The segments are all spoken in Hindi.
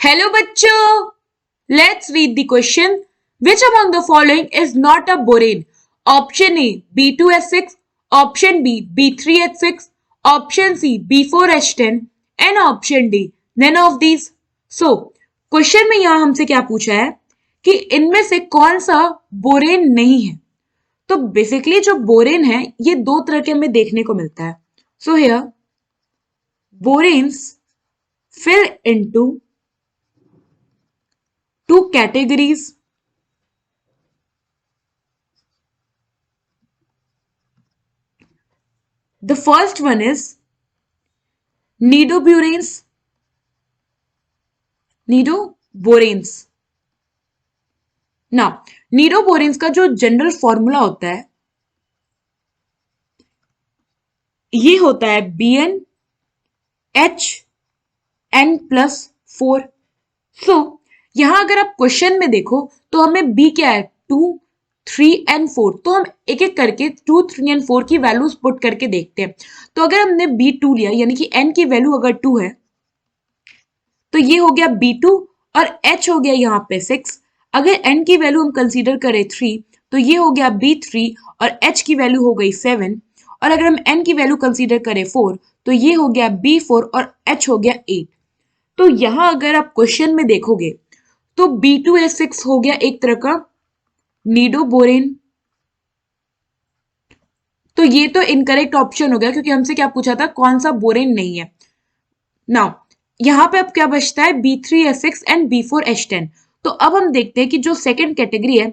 Hello बच्चों, let's read the question. Which among the following is not a borane? Option A B2H6, option B B3H6, option C B4H10 and option D none of these. So question में यहां हमसे क्या पूछा है कि इनमें से कौन सा बोरेन नहीं है. तो बेसिकली जो बोरेन है ये दो तरह के हमें देखने को मिलता है. So here बोरेन्स fill into two categories. The first one is nidoboranes. Nidoboranes. Now, nidoboranes का जो जनरल फॉर्मूला होता है ये होता है BN HN+4. सो यहां अगर आप क्वेश्चन में देखो तो हमें B क्या है 2, 3 एंड 4. तो हम एक एक करके 2, 3 एंड 4 की वैल्यूज पुट करके देखते हैं. तो अगर हमने B2 लिया यानी कि N की वैल्यू अगर 2 है तो ये हो गया B2 और H हो गया यहाँ पे 6. अगर N की वैल्यू हम कंसीडर करें 3 तो ये हो गया B3 और H की वैल्यू हो गई 7. और अगर हम N की वैल्यू कंसीडर करें 4 तो ये हो गया B4 और H हो गया 8. तो यहां अगर आप क्वेश्चन में देखोगे तो B2H6 हो गया एक तरह का निडोबोरेन. तो ये तो इनकरेक्ट ऑप्शन हो गया क्योंकि हमसे क्या पूछा था कौन सा बोरेन नहीं है. नाउ यहां पे अब क्या बचता है B3H6 एंड B4H10. तो अब हम देखते हैं कि जो सेकंड कैटेगरी है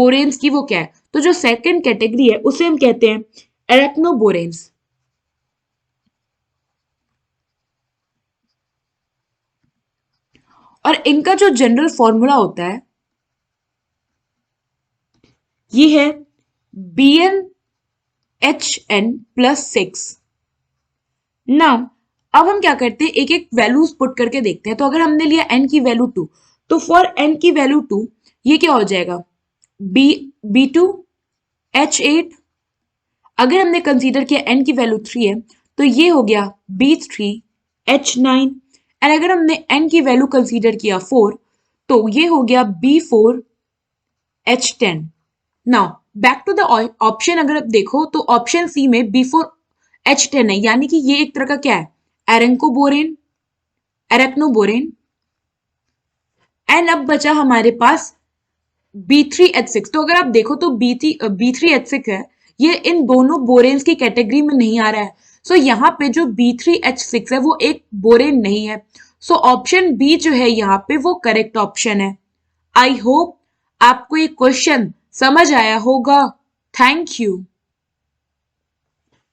बोरेन्स की वो क्या है. तो जो सेकंड कैटेगरी है उसे हम कहते हैं एरेक्नोबोरेन्स. और इनका जो जनरल फॉर्मूला होता है ये है BnHN+6. नाउ अब हम क्या करते हैं एक एक वैल्यूज पुट करके देखते हैं. तो अगर हमने लिया n की वैल्यू 2 तो फॉर n की वैल्यू 2 ये क्या हो जाएगा B2H8. अगर हमने कंसीडर किया n की वैल्यू 3 है तो ये हो गया B3H9. एंड अगर हमने n की वैल्यू कंसीडर किया 4 तो ये हो गया B4H10. Now back to the option अगर आप देखो तो ऑप्शन सी में B4H10 है यानी कि ये एक तरह का क्या है एरेक्नोबोरेन. एंड अब बचा हमारे पास B3H6. तो अगर आप देखो तो B3H6 है ये इन दोनों बोरेन्स की कैटेगरी में नहीं आ रहा है. सो यहाँ पे जो B3H6 है वो एक बोरेन नहीं है. सो ऑप्शन बी जो है यहाँ पे वो करेक्ट ऑप्शन है. आई होप आपको ये क्वेश्चन समझ आया होगा. Thank you.